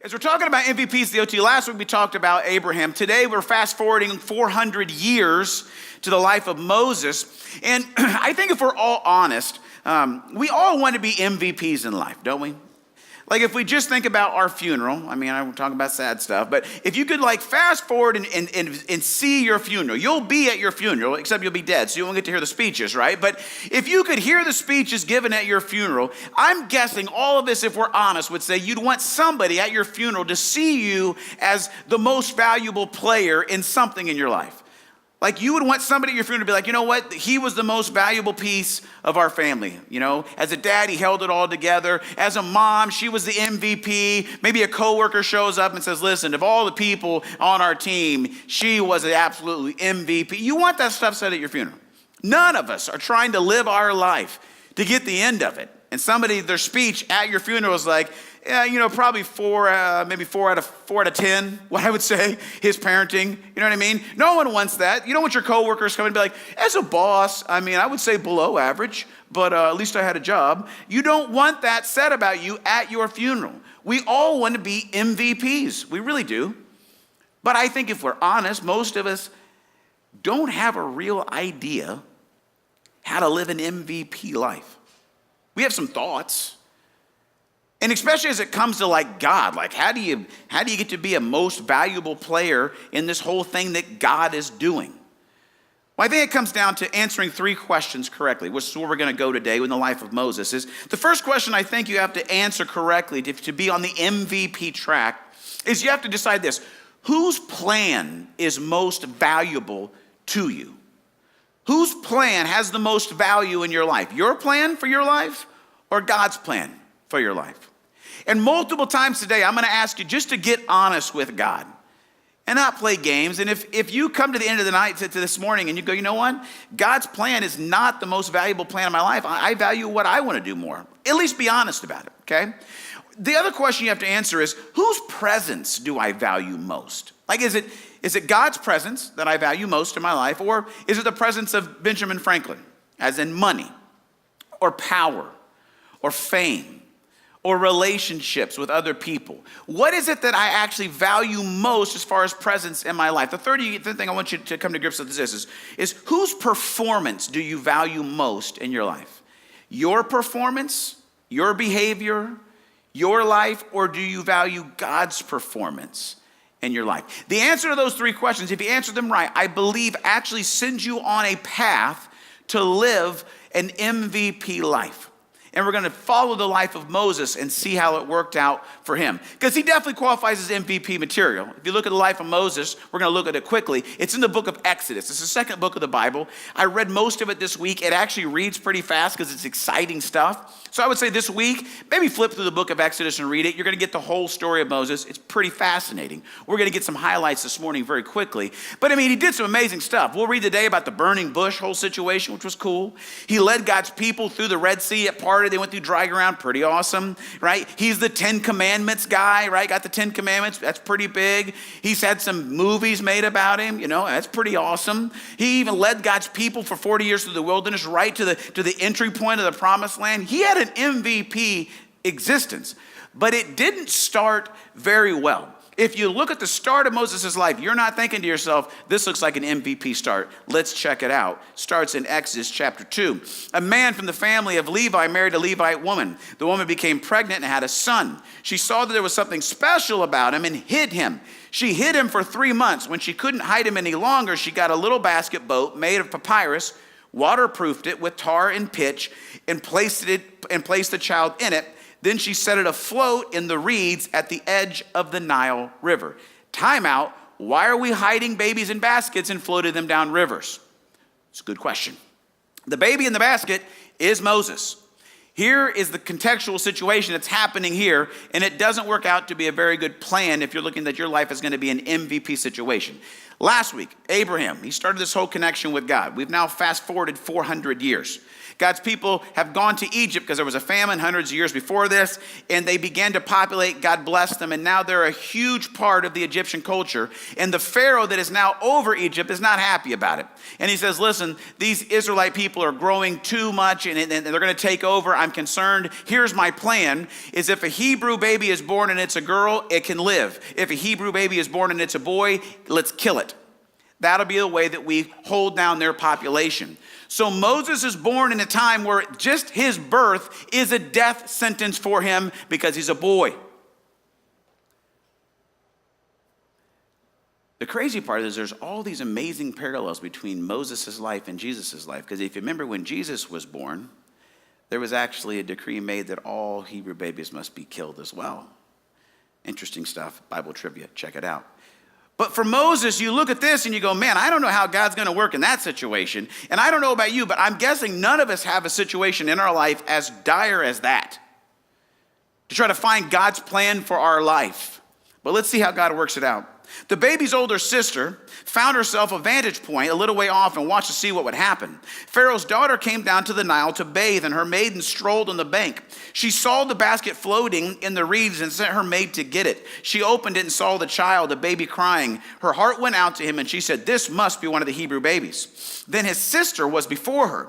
As we're talking about MVPs, the OT, last week we talked about Abraham. Today we're fast forwarding 400 years to the life of Moses. And I think if we're all honest, we all want to be MVPs in life, don't we? Like if we just think about our funeral, I mean, I'm talking about sad stuff, but if you could like fast forward and see your funeral, you'll be at your funeral, except you'll be dead, so you won't get to hear the speeches, right? But if you could hear the speeches given at your funeral, I'm guessing all of us, if we're honest, would say you'd want somebody at your funeral to see you as the most valuable player in something in your life. Like you would want somebody at your funeral to be like, you know what? He was the most valuable piece of our family. You know, as a dad, he held it all together. As a mom, she was the MVP. Maybe a coworker shows up and says, listen, of all the people on our team, she was an absolutely MVP. You want that stuff said at your funeral. None of us are trying to live our life to get the end of it. And somebody, their speech at your funeral is like, yeah, you know, probably maybe four out of 10, what I would say, his parenting. You know what I mean? No one wants that. You don't want your coworkers coming and be like, as a boss, I mean, I would say below average, but at least I had a job. You don't want that said about you at your funeral. We all want to be MVPs. We really do. But I think if we're honest, most of us don't have a real idea how to live an MVP life. We have some thoughts. And especially as it comes to like God, like how do you get to be a most valuable player in this whole thing that God is doing? Well, I think it comes down to answering three questions correctly, which is where we're going to go today in the life of Moses. Is the first question I think you have to answer correctly to be on the MVP track is you have to decide this: whose plan is most valuable to you? Whose plan has the most value in your life? Your plan for your life or God's plan for your life? And multiple times today, I'm going to ask you just to get honest with God and not play games. And if you come to the end of the night to this morning and you go, you know what? God's plan is not the most valuable plan of my life. I value what I want to do more. At least be honest about it, okay? The other question you have to answer is, whose presence do I value most? Like, is it God's presence that I value most in my life? Or is it the presence of Benjamin Franklin, as in money or power or fame or relationships with other people? What is it that I actually value most as far as presence in my life? The third thing I want you to come to grips with is whose performance do you value most in your life? Your performance, your behavior, your life, or do you value God's performance in your life? The answer to those three questions, if you answer them right, I believe actually sends you on a path to live an MVP life. And we're going to follow the life of Moses and see how it worked out for him. Because he definitely qualifies as MVP material. If you look at the life of Moses, we're going to look at it quickly. It's in the book of Exodus. It's the second book of the Bible. I read most of it this week. It actually reads pretty fast because it's exciting stuff. So I would say this week, maybe flip through the book of Exodus and read it. You're going to get the whole story of Moses. It's pretty fascinating. We're going to get some highlights this morning very quickly. But I mean, he did some amazing stuff. We'll read today about the burning bush whole situation, which was cool. He led God's people through the Red Sea. It parted. They went through dry ground. Pretty awesome, right? He's the 10 Commandments guy, right? Got the 10 Commandments. That's pretty big. He's had some movies made about him. You know, that's pretty awesome. He even led God's people for 40 years through the wilderness, right to the entry point of the promised land. He had an MVP existence, but it didn't start very well. If you look at the start of Moses' life, you're not thinking to yourself, this looks like an MVP start. Let's check it out. Starts in Exodus chapter 2. A man from the family of Levi married a Levite woman. The woman became pregnant and had a son. She saw that there was something special about him and hid him. She hid him for 3 months. When she couldn't hide him any longer, she got a little basket boat made of papyrus, waterproofed it with tar and pitch, and placed the child in it. Then she set it afloat in the reeds at the edge of the Nile River. Time out. Why are we hiding babies in baskets and floating them down rivers? It's a good question. The baby in the basket is Moses. Here is the contextual situation that's happening here, and it doesn't work out to be a very good plan if you're looking that your life is going to be an MVP situation. Last week, Abraham, he started this whole connection with God. We've now fast forwarded 400 years. God's people have gone to Egypt because there was a famine hundreds of years before this, and they began to populate. God blessed them, and now they're a huge part of the Egyptian culture. And the Pharaoh that is now over Egypt is not happy about it. And he says, listen, these Israelite people are growing too much, and they're going to take over. I'm concerned. Here's my plan, is if a Hebrew baby is born and it's a girl, it can live. If a Hebrew baby is born and it's a boy, let's kill it. That'll be the way that we hold down their population. So Moses is born in a time where just his birth is a death sentence for him because he's a boy. The crazy part is there's all these amazing parallels between Moses' life and Jesus' life. Because if you remember when Jesus was born, there was actually a decree made that all Hebrew babies must be killed as well. Interesting stuff, Bible trivia, check it out. But for Moses, you look at this and you go, man, I don't know how God's going to work in that situation. And I don't know about you, but I'm guessing none of us have a situation in our life as dire as that, to try to find God's plan for our life. But let's see how God works it out. The baby's older sister found herself a vantage point a little way off and watched to see what would happen. Pharaoh's daughter came down to the Nile to bathe, and her maiden strolled on the bank. She saw the basket floating in the reeds and sent her maid to get it. She opened it and saw the child, the baby, crying. Her heart went out to him, and she said, this must be one of the Hebrew babies. Then his sister was before her.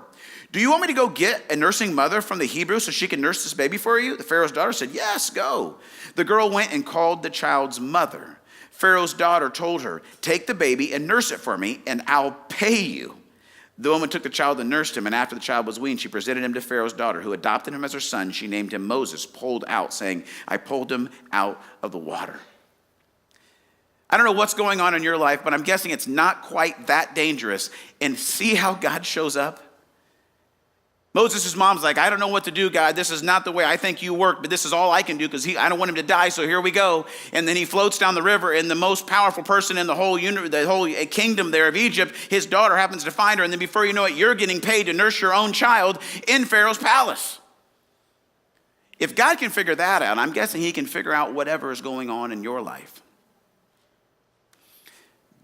Do you want me to go get a nursing mother from the Hebrew so she can nurse this baby for you? The Pharaoh's daughter said, yes, go. The girl went and called the child's mother. Pharaoh's daughter told her, take the baby and nurse it for me, and I'll pay you. The woman took the child and nursed him, and after the child was weaned, she presented him to Pharaoh's daughter, who adopted him as her son. She named him Moses, pulled out, saying, I pulled him out of the water. I don't know what's going on in your life, but I'm guessing it's not quite that dangerous. And see how God shows up? Moses' mom's like, I don't know what to do, God. This is not the way I think you work, but this is all I can do because I don't want him to die, so here we go. And then he floats down the river, and the most powerful person in the whole kingdom there of Egypt, his daughter happens to find her, and then before you know it, you're getting paid to nurse your own child in Pharaoh's palace. If God can figure that out, I'm guessing he can figure out whatever is going on in your life.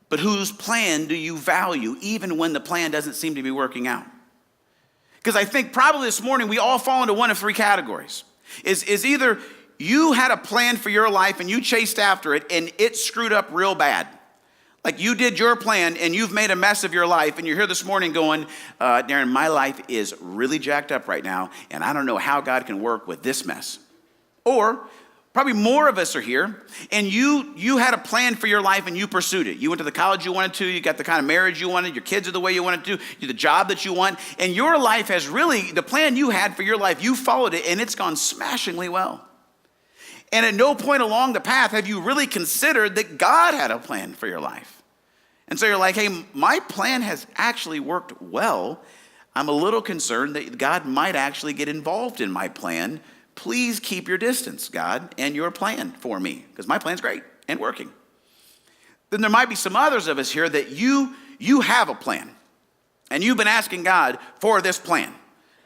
But whose plan do you value, even when the plan doesn't seem to be working out? Because I think probably this morning we all fall into one of three categories. Is either you had a plan for your life and you chased after it and it screwed up real bad. Like you did your plan and you've made a mess of your life, and you're here this morning going, Daron, my life is really jacked up right now and I don't know how God can work with this mess. Or probably more of us are here, and you had a plan for your life and you pursued it. You went to the college you wanted to, you got the kind of marriage you wanted, your kids are the way you wanted to, you the job that you want, and your life has really, the plan you had for your life, you followed it, and it's gone smashingly well. And at no point along the path have you really considered that God had a plan for your life. And so you're like, hey, my plan has actually worked well. I'm a little concerned that God might actually get involved in my plan. Please keep your distance, God, and your plan for me, because my plan's great and working. Then there might be some others of us here that you have a plan, and you've been asking God for this plan.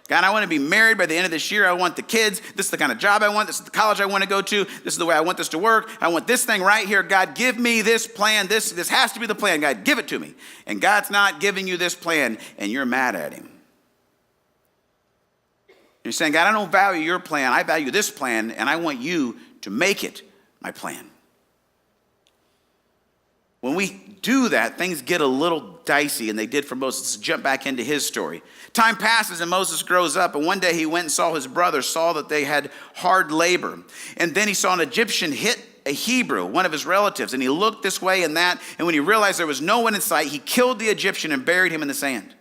God, I want to be married by the end of this year. I want the kids. This is the kind of job I want. This is the college I want to go to. This is the way I want this to work. I want this thing right here. God, give me this plan. This has to be the plan. God, give it to me. And God's not giving you this plan, and you're mad at him. You're saying, God, I don't value your plan. I value this plan, and I want you to make it my plan. When we do that, things get a little dicey, and they did for Moses. Let's jump back into his story. Time passes, and Moses grows up, and one day he went and saw his brothers, saw that they had hard labor. And then he saw an Egyptian hit a Hebrew, one of his relatives, and he looked this way and that, and when he realized there was no one in sight, he killed the Egyptian and buried him in the sand.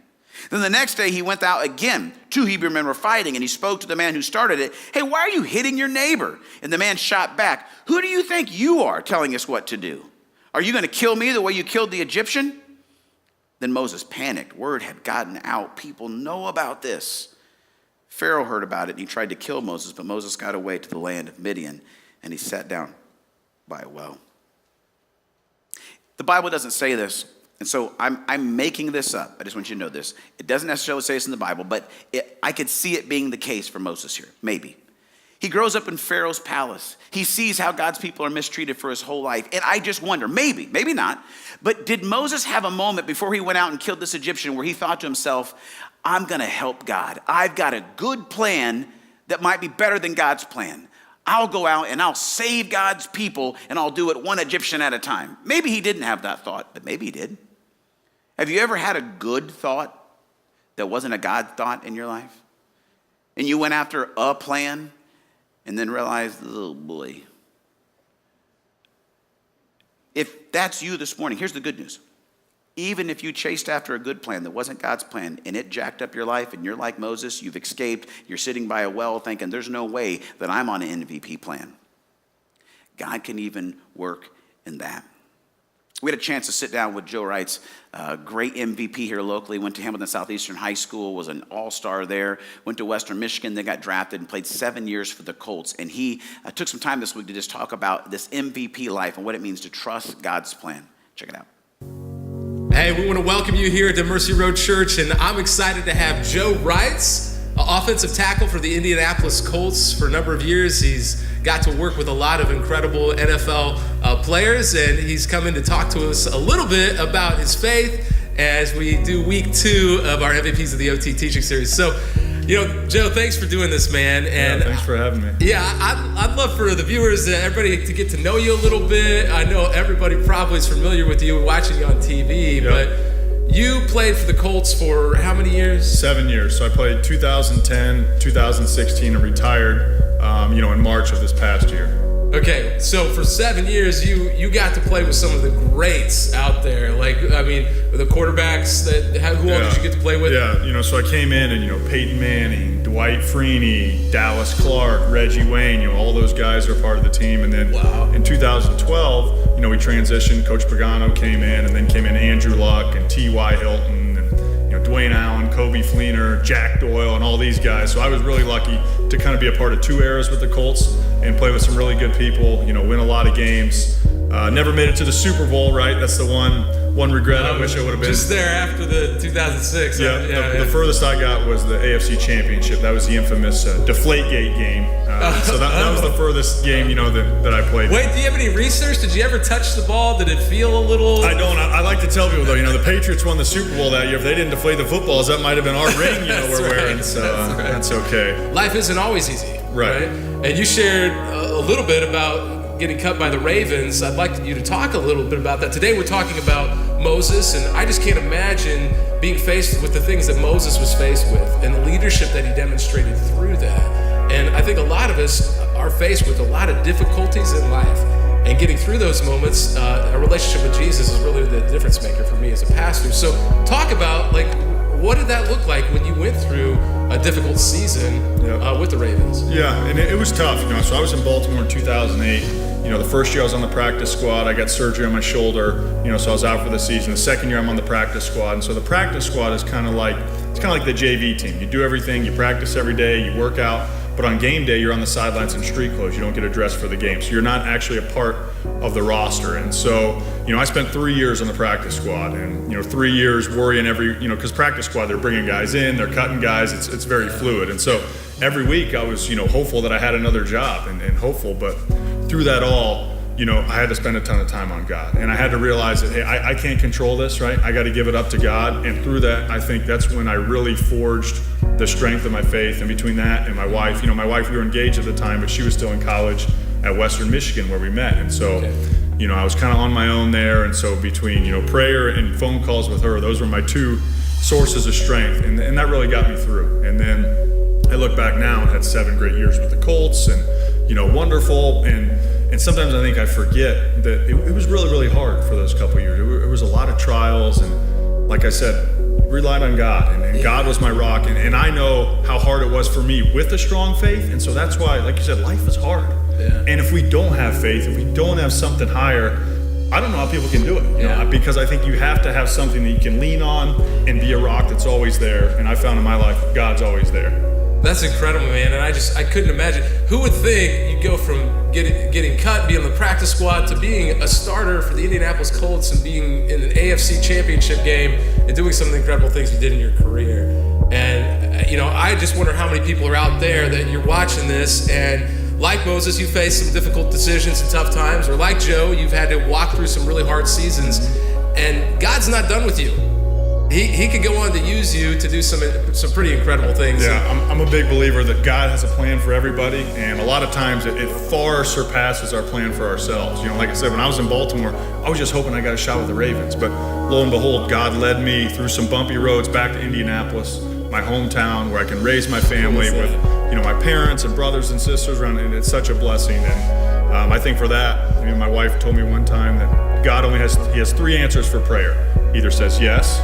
Then the next day he went out again. 2 Hebrew men were fighting, and he spoke to the man who started it. Hey, why are you hitting your neighbor? And the man shot back, who do you think you are telling us what to do? Are you going to kill me the way you killed the Egyptian? Then Moses panicked. Word had gotten out. People know about this. Pharaoh heard about it, and he tried to kill Moses, but Moses got away to the land of Midian, and he sat down by a well. The Bible doesn't say this. And so I'm making this up. I just want you to know this. It doesn't necessarily say this in the Bible, but I could see it being the case for Moses here, maybe. He grows up in Pharaoh's palace. He sees how God's people are mistreated for his whole life. And I just wonder, maybe not, but did Moses have a moment before he went out and killed this Egyptian where he thought to himself, I'm going to help God. I've got a good plan that might be better than God's plan. I'll go out and I'll save God's people and I'll do it one Egyptian at a time. Maybe he didn't have that thought, but maybe he did. Have you ever had a good thought that wasn't a God thought in your life? And you went after a plan and then realized, oh boy. If that's you this morning, here's the good news. Even if you chased after a good plan that wasn't God's plan and it jacked up your life and you're like Moses, you've escaped, you're sitting by a well thinking there's no way that I'm on an MVP plan. God can even work in that. We had a chance to sit down with Joe Reitz, a great MVP here locally, went to Hamilton Southeastern High School, was an all-star there, went to Western Michigan, then got drafted and played 7 years for the Colts. And he took some time this week to just talk about this MVP life and what it means to trust God's plan. Check it out. Hey, we want to welcome you here at Mercy Road Church, and I'm excited to have Joe Reitz, offensive tackle for the Indianapolis Colts for a number of years. He's got to work with a lot of incredible NFL players, and he's coming to talk to us a little bit about his faith as we do week 2 of our MVPs of the OT teaching series. So, Joe, thanks for doing this, man. And thanks for having me. Yeah, I'd love for the viewers, everybody to get to know you a little bit. I know everybody probably is familiar with you watching you on TV, but you played for the Colts for how many years? 7 years. So I played 2010, 2016, and retired, in March of this past year. Okay, so for 7 years, you got to play with some of the greats out there. The quarterbacks who all did you get to play with? Yeah, so I came in and, Peyton Manning, Dwight Freeney, Dallas Clark, Reggie Wayne, all those guys are part of the team. And then in 2012, we transitioned. Coach Pagano came in, and then came in Andrew Luck and T.Y. Hilton and, Dwayne Allen, Kobe Fleener, Jack Doyle, and all these guys. So I was really lucky to kind of be a part of 2 eras with the Colts and play with some really good people, win a lot of games. Never made it to the Super Bowl, right? That's the one regret I wish I would have been. Just there after the 2006. The furthest I got was the AFC Championship. That was the infamous Deflategate game. So that was the furthest game, that I played. Wait, do you have any research? Did you ever touch the ball? Did it feel a little? I don't. I like to tell people, though, the Patriots won the Super Bowl that year. If they didn't deflate the footballs, that might have been our ring, we're wearing. So that's okay. Life isn't always easy. Right. And you shared a little bit about getting cut by the Ravens. I'd like you to talk a little bit about that. Today we're talking about Moses, and I just can't imagine being faced with the things that Moses was faced with and the leadership that he demonstrated through that. And I think a lot of us are faced with a lot of difficulties in life, and getting through those moments, a relationship with Jesus is really the difference maker for me as a pastor. So talk about, what did that look like when you went through a difficult season with the Ravens? Yeah, and it was tough. So I was in Baltimore in 2008. The first year I was on the practice squad. I got surgery on my shoulder. So I was out for the season. The second year I'm on the practice squad. And so the practice squad is kind of like the JV team. You do everything. You practice every day. You work out. But on game day, you're on the sidelines in street clothes. You don't get dressed for the game. So you're not actually a part of the roster. And so, I spent 3 years on the practice squad and, 3 years worrying because practice squad, they're bringing guys in, they're cutting guys. It's very fluid. And so every week I was, hopeful that I had another job and hopeful. But through that all, I had to spend a ton of time on God. And I had to realize that, hey, I can't control this, right? I got to give it up to God. And through that, I think that's when I really forged the strength of my faith. And between that and my wife, my wife, we were engaged at the time, but she was still in college at Western Michigan where we met. And so, I was kind of on my own there. And so between, prayer and phone calls with her, those were my 2 sources of strength. And that really got me through. And then I look back now and had 7 great years with the Colts and, wonderful. And sometimes I think I forget that it was really, really hard for those couple of years. It was a lot of trials. And like I said, relied on God. And God was my rock. And I know how hard it was for me with a strong faith. And so that's why, like you said, life is hard. Yeah. And if we don't have faith, if we don't have something higher, I don't know how people can do it. Because I think you have to have something that you can lean on and be a rock that's always there. And I found in my life, God's always there. That's incredible, man. And I couldn't imagine. Who would think you'd go from getting cut, being on the practice squad, to being a starter for the Indianapolis Colts and being in an AFC championship game and doing some of the incredible things you did in your career. And, I just wonder how many people are out there that you're watching this, and like Moses, you faced some difficult decisions and tough times, or like Joe, you've had to walk through some really hard seasons, and God's not done with you. He could go on to use you to do some pretty incredible things. Yeah, I'm a big believer that God has a plan for everybody, and a lot of times it far surpasses our plan for ourselves. Like I said, when I was in Baltimore, I was just hoping I got a shot with the Ravens, but lo and behold, God led me through some bumpy roads back to Indianapolis, my hometown, where I can raise my family with my parents and brothers and sisters around, and it's such a blessing. And I think for that, my wife told me one time that God only has 3 answers for prayer. He either says yes,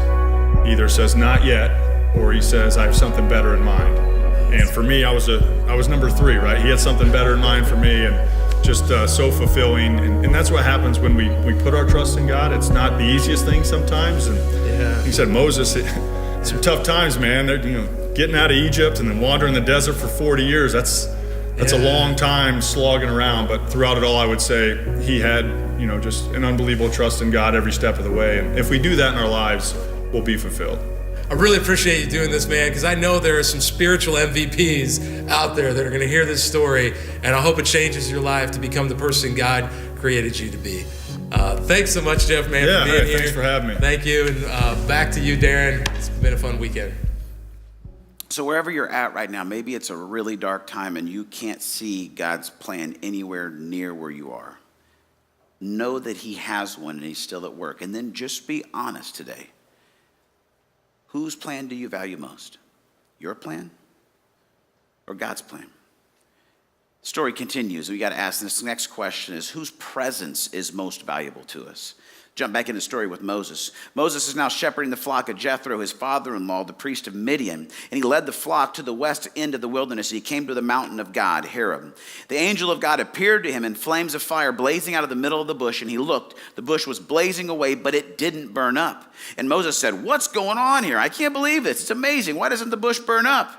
either says not yet, or he says I have something better in mind. And for me, I was number 3, right? He had something better in mind for me, and just so fulfilling. And that's what happens when we put our trust in God. It's not the easiest thing sometimes. And he said, Moses, some tough times, man. Getting out of Egypt and then wandering the desert for 40 years. That's a long time slogging around. But throughout it all, I would say he had just an unbelievable trust in God every step of the way. And if we do that in our lives, we'll be fulfilled. I really appreciate you doing this, man, because I know there are some spiritual MVPs out there that are going to hear this story, and I hope it changes your life to become the person God created you to be. Thanks so much, Jeff, man, for being here. Thanks for having me. Thank you, and back to you, Daron. It's been a fun weekend. So wherever you're at right now, maybe it's a really dark time and you can't see God's plan anywhere near where you are. Know that he has one and he's still at work. And then just be honest today. Whose plan do you value most? Your plan or God's plan? The story continues. We got to ask this next question is, whose presence is most valuable to us? Jump back into the story with Moses. Moses is now shepherding the flock of Jethro, his father-in-law, the priest of Midian. And he led the flock to the west end of the wilderness. He came to the mountain of God, Horeb. The angel of God appeared to him in flames of fire blazing out of the middle of the bush. And he looked. The bush was blazing away, but it didn't burn up. And Moses said, "What's going on here? I can't believe this. It's amazing. Why doesn't the bush burn up?"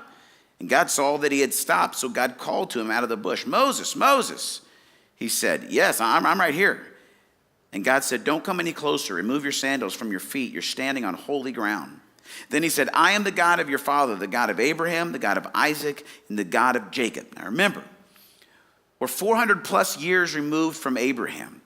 And God saw that he had stopped. So God called to him out of the bush, "Moses, Moses." He said, "Yes, I'm right here." And God said, "Don't come any closer. Remove your sandals from your feet. You're standing on holy ground." Then he said, "I am the God of your father, the God of Abraham, the God of Isaac, and the God of Jacob." Now remember, we're 400 plus years removed from Abraham.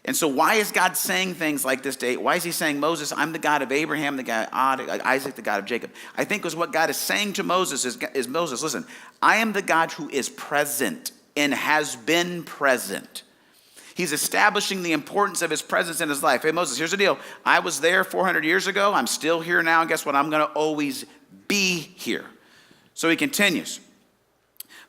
And so why is God saying things like this today? Why is he saying, Moses, I'm the God of Abraham, the God of Isaac, the God of Jacob? I think because what God is saying to Moses is Moses, listen, I am the God who is present and has been present. He's establishing the importance of his presence in his life. Hey, Moses, here's the deal. I was there 400 years ago. I'm still here now. And guess what? I'm going to always be here. So he continues.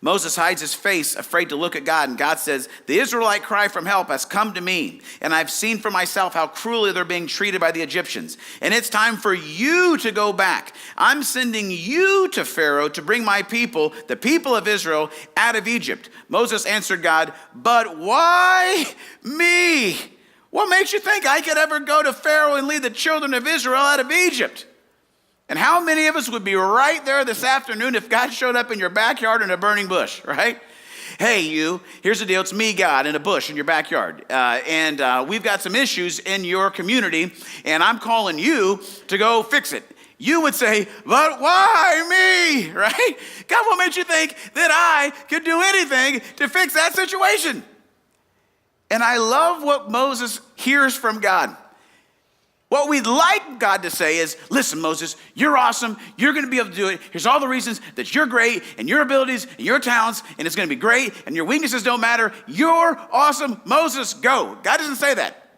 Moses hides his face, afraid to look at God. And God says, the Israelite cry from help has come to me. And I've seen for myself how cruelly they're being treated by the Egyptians. And it's time for you to go back. I'm sending you to Pharaoh to bring my people, the people of Israel, out of Egypt. Moses answered God, but why me? What makes you think I could ever go to Pharaoh and lead the children of Israel out of Egypt? And how many of us would be right there this afternoon if God showed up in your backyard in a burning bush, right? Hey, you, here's the deal. It's me, God, in a bush in your backyard. And we've got some issues in your community, and I'm calling you to go fix it. You would say, but why me, right? God, what made you think that I could do anything to fix that situation? And I love what Moses hears from God. What we'd like God to say is, listen, Moses, you're awesome. You're going to be able to do it. Here's all the reasons that you're great and your abilities and your talents, and it's going to be great, and your weaknesses don't matter. You're awesome. Moses, go. God doesn't say that.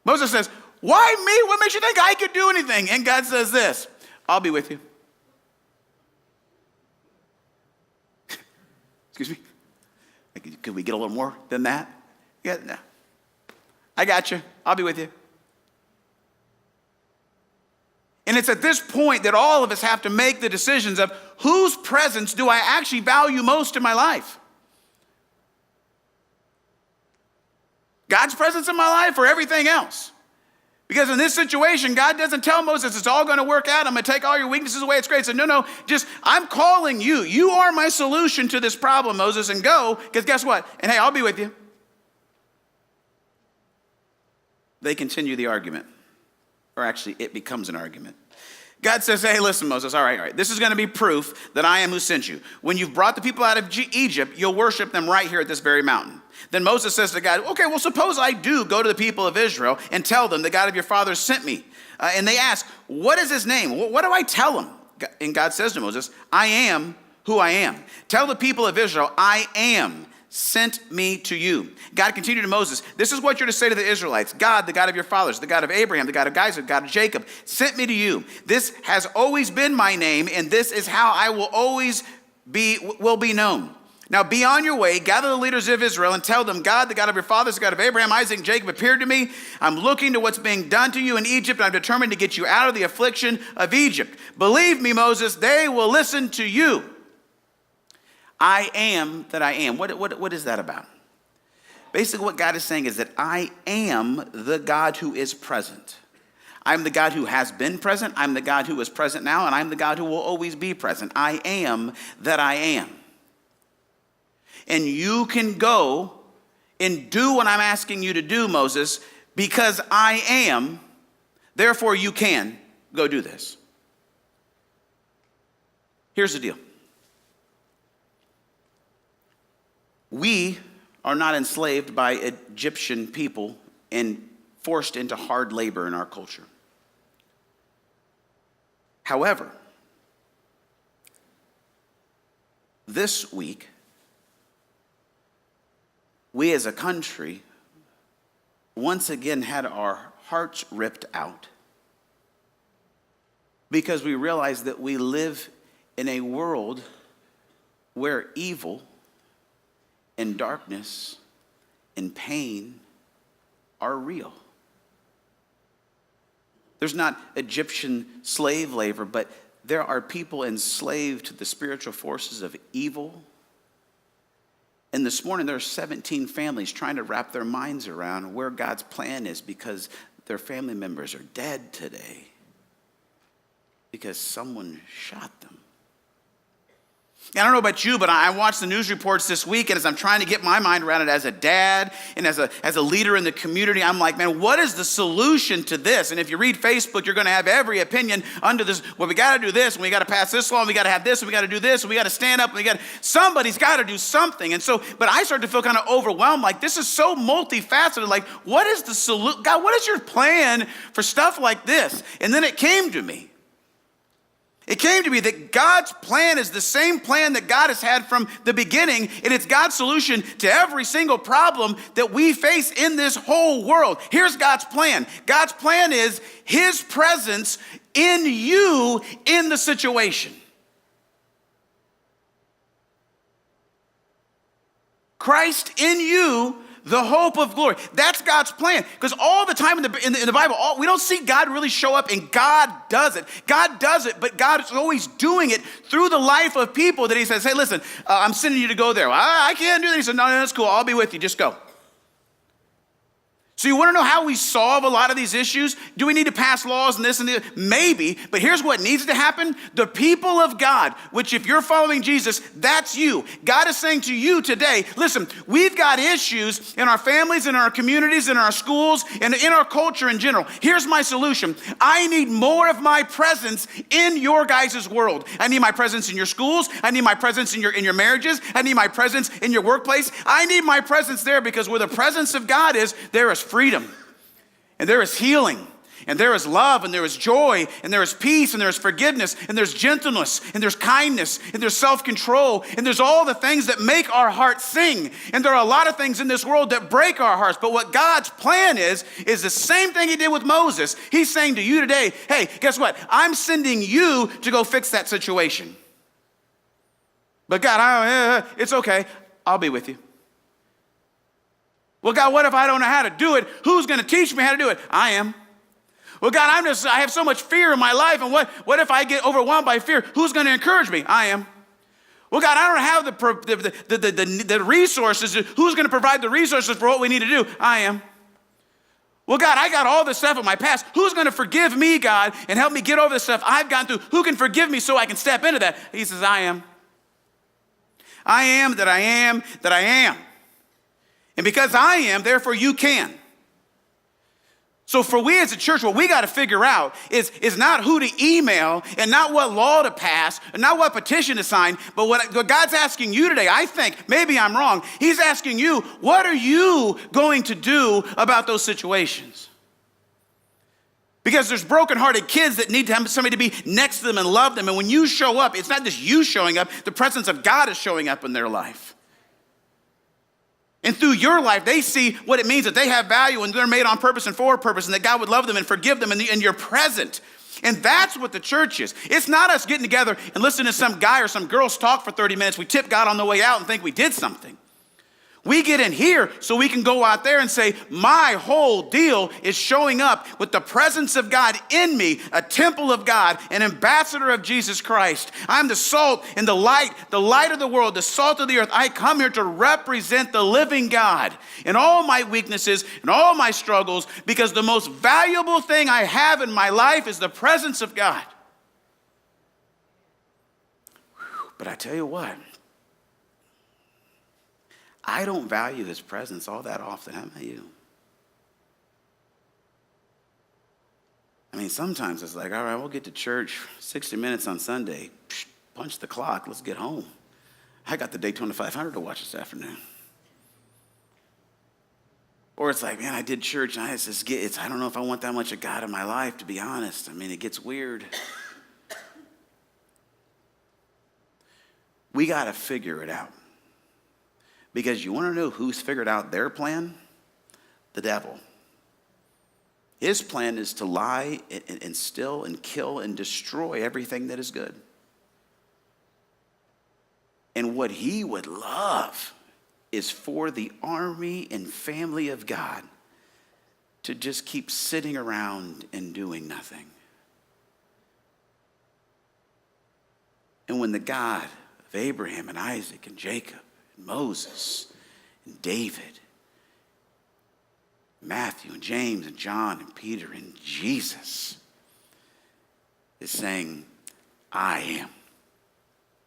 Moses says, why me? What makes you think I could do anything? And God says this, I'll be with you. Excuse me? Could we get a little more than that? Yeah, no. I got you. I'll be with you. And it's at this point that all of us have to make the decisions of whose presence do I actually value most in my life? God's presence in my life or everything else? Because in this situation, God doesn't tell Moses, it's all going to work out. I'm going to take all your weaknesses away. It's great. So no, just I'm calling you. You are my solution to this problem, Moses, and go, because guess what? And hey, I'll be with you. They continue the argument. Or actually, it becomes an argument. God says, hey, listen, Moses, all right. This is going to be proof that I am who sent you. When you've brought the people out of Egypt, you'll worship them right here at this very mountain. Then Moses says to God, okay, well, suppose I do go to the people of Israel and tell them the God of your fathers sent me. And they ask, what is his name? What do I tell them? And God says to Moses, I am who I am. Tell the people of Israel, I am sent me to you. God continued to Moses, this is what you're to say to the Israelites. God, the God of your fathers, the God of Abraham, the God of Isaac, the God of Jacob, sent me to you. This has always been my name, and this is how I will always be known. Now be on your way, gather the leaders of Israel, and tell them, God, the God of your fathers, the God of Abraham, Isaac, and Jacob appeared to me. I'm looking to what's being done to you in Egypt, and I'm determined to get you out of the affliction of Egypt. Believe me, Moses, they will listen to you. I am that I am. What is that about? Basically, what God is saying is that I am the God who is present. I'm the God who has been present. I'm the God who is present now, and I'm the God who will always be present. I am that I am. And you can go and do what I'm asking you to do, Moses, because I am, therefore you can go do this. Here's the deal. We are not enslaved by Egyptian people and forced into hard labor in our culture. However, this week, we as a country once again had our hearts ripped out because we realized that we live in a world where evil and darkness and pain are real. There's not Egyptian slave labor, but there are people enslaved to the spiritual forces of evil. And this morning, there are 17 families trying to wrap their minds around where God's plan is because their family members are dead today because someone shot them. I don't know about you, but I watched the news reports this week, and as I'm trying to get my mind around it as a dad and as a leader in the community, I'm like, man, what is the solution to this? And if you read Facebook, you're going to have every opinion under this. Well, we got to do this, and we got to pass this law, and we got to have this, and we got to do this, and we got to stand up, and somebody's got to do something. And so, but I started to feel kind of overwhelmed, like this is so multifaceted. Like, what is the solution? God, what is your plan for stuff like this? And then it came to me. It came to me that God's plan is the same plan that God has had from the beginning, and it's God's solution to every single problem that we face in this whole world. Here's God's plan. God's plan is his presence in you in the situation. Christ in you, the hope of glory. That's God's plan. Because all the time in the Bible, we don't see God really show up, and God does it. God does it, but God is always doing it through the life of people that he says, hey, listen, I'm sending you to go there. I can't do that. He said, no, that's cool. I'll be with you. Just go. So you want to know how we solve a lot of these issues? Do we need to pass laws and this and that? Maybe, but here's what needs to happen. The people of God, which if you're following Jesus, that's you. God is saying to you today, listen, we've got issues in our families, in our communities, in our schools, and in our culture in general. Here's my solution. I need more of my presence in your guys' world. I need my presence in your schools. I need my presence in your marriages. I need my presence in your workplace. I need my presence there because where the presence of God is, there is freedom, and there is healing, and there is love, and there is joy, and there is peace, and there is forgiveness, and there's gentleness, and there's kindness, and there's self-control, and there's all the things that make our hearts sing. And there are a lot of things in this world that break our hearts, but what God's plan is the same thing he did with Moses. He's saying to you today, hey, guess what? I'm sending you to go fix that situation. But God, it's okay. I'll be with you. Well, God, what if I don't know how to do it? Who's going to teach me how to do it? I am. Well, God, I have so much fear in my life, and what if I get overwhelmed by fear? Who's going to encourage me? I am. Well, God, I don't have the resources. Who's going to provide the resources for what we need to do? I am. Well, God, I got all this stuff in my past. Who's going to forgive me, God, and help me get over the stuff I've gone through? Who can forgive me so I can step into that? He says, I am. I am that I am that I am. And because I am, therefore you can. So for we as a church, what we got to figure out is not who to email and not what law to pass and not what petition to sign, but what God's asking you today, I think, maybe I'm wrong, he's asking you, what are you going to do about those situations? Because there's brokenhearted kids that need to have somebody to be next to them and love them. And when you show up, it's not just you showing up, the presence of God is showing up in their life. And through your life, they see what it means that they have value and they're made on purpose and for a purpose and that God would love them and forgive them and you're present. And that's what the church is. It's not us getting together and listening to some guy or some girls talk for 30 minutes. We tip God on the way out and think we did something. We get in here so we can go out there and say, my whole deal is showing up with the presence of God in me, a temple of God, an ambassador of Jesus Christ. I'm the salt and the light of the world, the salt of the earth. I come here to represent the living God in all my weaknesses and all my struggles, because the most valuable thing I have in my life is the presence of God. But I tell you what, I don't value his presence all that often. How about you? I mean, sometimes it's like, all right, we'll get to church 60 minutes on Sunday. Punch the clock. Let's get home. I got the Daytona 500 to watch this afternoon. Or it's like, man, I did church, and I don't know if I want that much of God in my life, to be honest. I mean, it gets weird. We got to figure it out. Because you want to know who's figured out their plan? The devil. His plan is to lie and steal and kill and destroy everything that is good. And what he would love is for the army and family of God to just keep sitting around and doing nothing. And when the God of Abraham and Isaac and Jacob, Moses and David, Matthew and James and John and Peter and Jesus is saying, I am.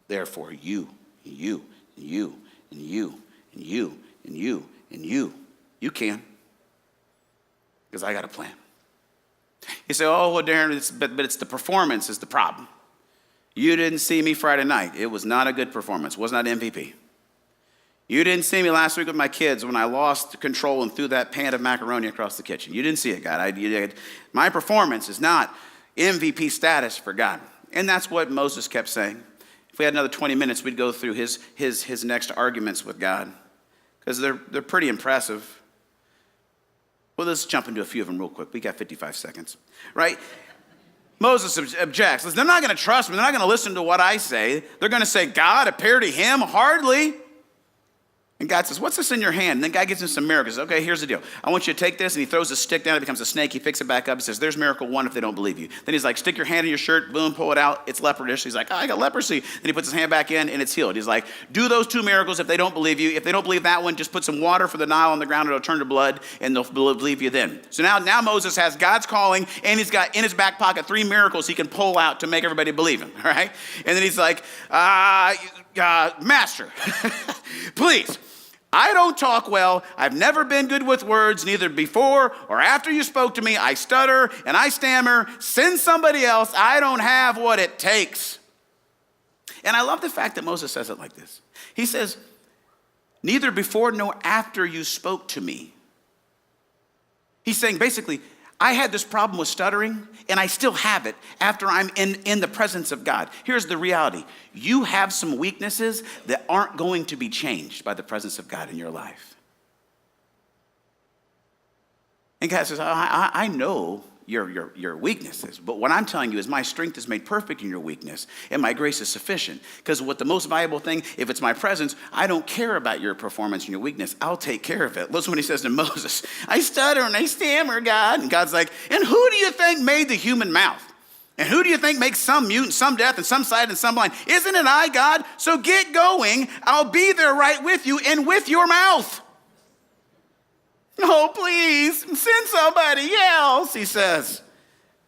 Therefore you, and you, and you, and you, and you, and you, and you can. Because I got a plan. You say, oh, well, Daron, but it's the performance is the problem. You didn't see me Friday night. It was not a good performance. Was not MVP. You didn't see me last week with my kids when I lost control and threw that pan of macaroni across the kitchen. You didn't see it, God. My performance is not MVP status for God. And that's what Moses kept saying. If we had another 20 minutes, we'd go through his next arguments with God, because they're pretty impressive. Well, let's jump into a few of them real quick. We got 55 seconds, right? Moses objects. Listen, they're not going to trust me. They're not going to listen to what I say. They're going to say, God, appear to him? Hardly. And God says, what's this in your hand? And then God gives him some miracles. Okay, here's the deal. I want you to take this. And he throws a stick down. It becomes a snake. He picks it back up. He says, there's miracle one if they don't believe you. Then he's like, stick your hand in your shirt. Boom, pull it out. It's leprous. He's like, oh, I got leprosy. Then he puts his hand back in and it's healed. He's like, do those two miracles if they don't believe you. If they don't believe that one, just put some water for the Nile on the ground. It'll turn to blood and they'll believe you then. So now Moses has God's calling, and he's got in his back pocket 3 miracles he can pull out to make everybody believe him. All right. And then he's like, Master, please. I don't talk well. I've never been good with words, neither before or after you spoke to me. I stutter and I stammer. Send somebody else. I don't have what it takes. And I love the fact that Moses says it like this. He says, neither before nor after you spoke to me. He's saying basically, I had this problem with stuttering, and I still have it after I'm in the presence of God. Here's the reality. You have some weaknesses that aren't going to be changed by the presence of God in your life. And God says, I know your weaknesses, but what I'm telling you is my strength is made perfect in your weakness, and my grace is sufficient. Because what the most valuable thing, if it's my presence, I don't care about your performance and your weakness. I'll take care of it. Listen when he says to Moses, I stutter and I stammer, God. And God's like, and who do you think made the human mouth? And who do you think makes some mute and some deaf and some sight and some blind? Isn't it I, God? So get going. I'll be there right with you and with your mouth. Oh, please, send somebody else, he says.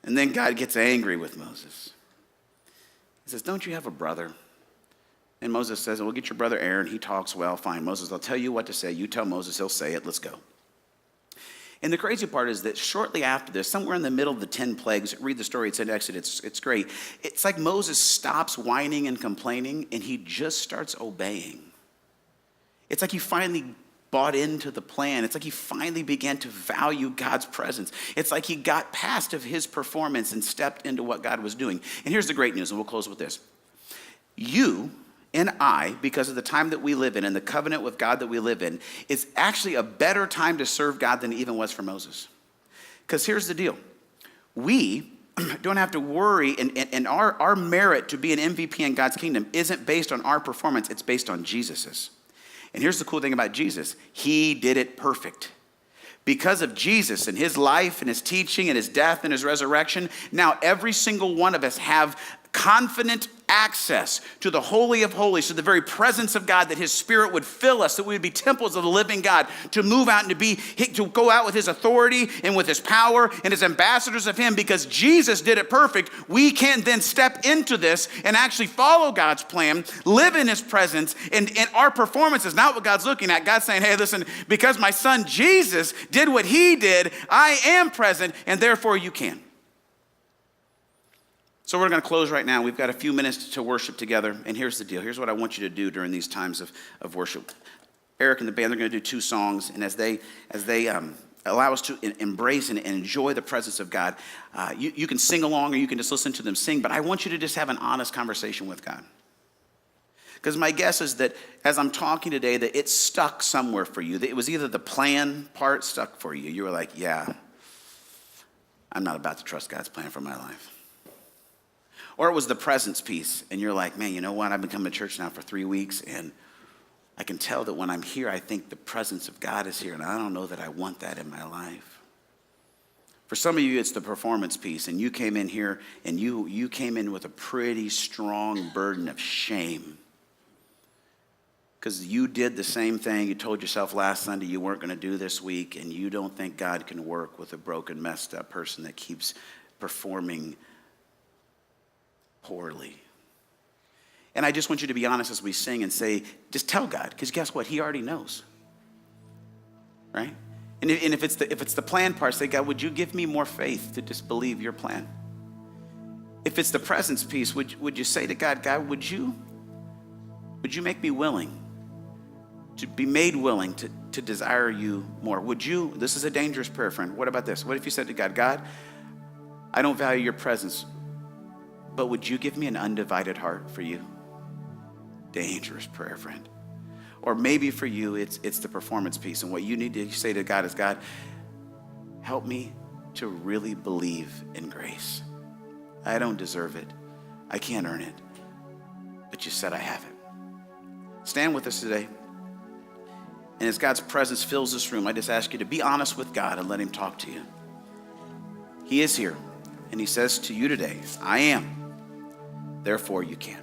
And then God gets angry with Moses. He says, don't you have a brother? And Moses says, well, get your brother Aaron. He talks well. Fine, Moses, I'll tell you what to say. You tell Moses, he'll say it. Let's go. And the crazy part is that shortly after this, somewhere in the middle of the 10 plagues, read the story, it's in Exodus, it's great. It's like Moses stops whining and complaining, and he just starts obeying. It's like he finally bought into the plan. It's like he finally began to value God's presence. It's like he got past of his performance and stepped into what God was doing. And here's the great news, and we'll close with this. You and I, because of the time that we live in and the covenant with God that we live in, is actually a better time to serve God than it even was for Moses. Because here's the deal. We don't have to worry, and our merit to be an MVP in God's kingdom isn't based on our performance, it's based on Jesus's. And here's the cool thing about Jesus. He did it perfect. Because of Jesus and his life and his teaching and his death and his resurrection, now every single one of us have confident access to the Holy of Holies, to the very presence of God, that his Spirit would fill us, that we would be temples of the living God, to move out and to go out with his authority and with his power and as ambassadors of him. Because Jesus did it perfect, we can then step into this and actually follow God's plan, live in his presence, and our performance is not what God's looking at. God's saying, hey, listen, because my son Jesus did what he did, I am present, and therefore you can. So we're going to close right now. We've got a few minutes to worship together. And here's the deal. Here's what I want you to do during these times of worship. Eric and the band, they're going to do 2 songs. And as they allow us to embrace and enjoy the presence of God, you can sing along or you can just listen to them sing. But I want you to just have an honest conversation with God. Because my guess is that as I'm talking today, that it stuck somewhere for you. That it was either the plan part stuck for you. You were like, yeah, I'm not about to trust God's plan for my life. Or it was the presence piece, and you're like, man, you know what? I've been coming to church now for 3 weeks, and I can tell that when I'm here, I think the presence of God is here, and I don't know that I want that in my life. For some of you, it's the performance piece, and you came in here, and you came in with a pretty strong burden of shame. Because you did the same thing you told yourself last Sunday you weren't going to do this week, and you don't think God can work with a broken, messed up person that keeps performing poorly. And I just want you to be honest as we sing and say, just tell God, because guess what? He already knows, right? And if it's the plan part, say, God, would you give me more faith to just believe your plan? If it's the presence piece, would you say to God, God, would you make me willing to be made willing to desire you more? Would you, this is a dangerous prayer, friend. What about this? What if you said to God, God, I don't value your presence, but would you give me an undivided heart for you? Dangerous prayer, friend. Or maybe for you, it's the performance piece. And what you need to say to God is, God, help me to really believe in grace. I don't deserve it. I can't earn it. But you said I have it. Stand with us today. And as God's presence fills this room, I just ask you to be honest with God and let him talk to you. He is here. And he says to you today, I am. Therefore, you can.